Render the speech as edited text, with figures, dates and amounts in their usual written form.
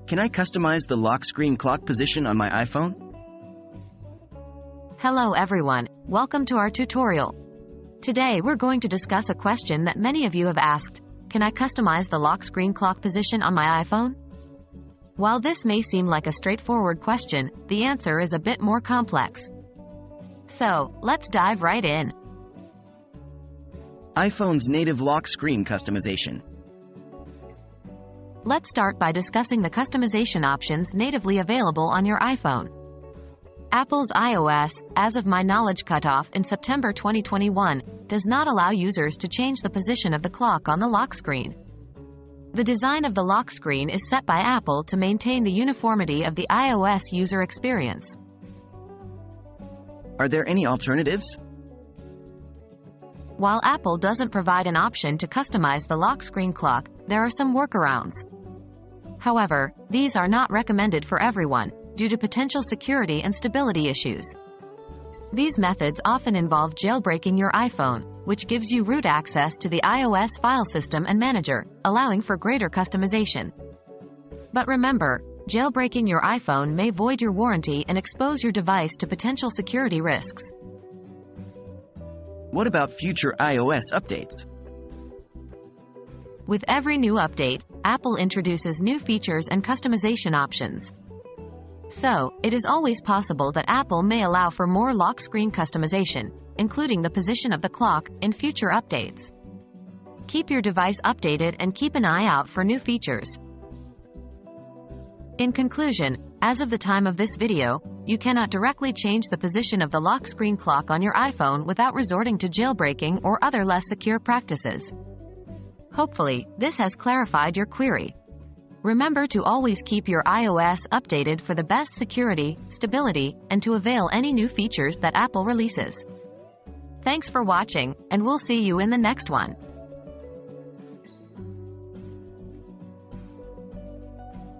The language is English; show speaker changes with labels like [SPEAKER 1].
[SPEAKER 1] Can I customize the lock screen clock position on my iPhone?
[SPEAKER 2] Hello everyone, welcome to our tutorial. Today we're going to discuss a question that many of you have asked. Can I customize the lock screen clock position on my iPhone? While this may seem like a straightforward question, the answer is a bit more complex. So, let's dive right in.
[SPEAKER 1] iPhone's native lock screen customization.
[SPEAKER 2] Let's start by discussing the customization options natively available on your iPhone. Apple's iOS, as of my knowledge cutoff in September 2021, does not allow users to change the position of the clock on the lock screen. The design of the lock screen is set by Apple to maintain the uniformity of the iOS user experience.
[SPEAKER 1] Are there any alternatives?
[SPEAKER 2] While Apple doesn't provide an option to customize the lock screen clock, there are some workarounds. However, these are not recommended for everyone, due to potential security and stability issues. These methods often involve jailbreaking your iPhone, which gives you root access to the iOS file system and manager, allowing for greater customization. But remember, jailbreaking your iPhone may void your warranty and expose your device to potential security risks.
[SPEAKER 1] What about future iOS updates?
[SPEAKER 2] With every new update, Apple introduces new features and customization options. So, it is always possible that Apple may allow for more lock screen customization, including the position of the clock, in future updates. Keep your device updated and keep an eye out for new features. In conclusion, as of the time of this video, you cannot directly change the position of the lock screen clock on your iPhone without resorting to jailbreaking or other less secure practices. Hopefully, this has clarified your query. Remember to always keep your iOS updated for the best security, stability, and to avail any new features that Apple releases. Thanks for watching, and we'll see you in the next one.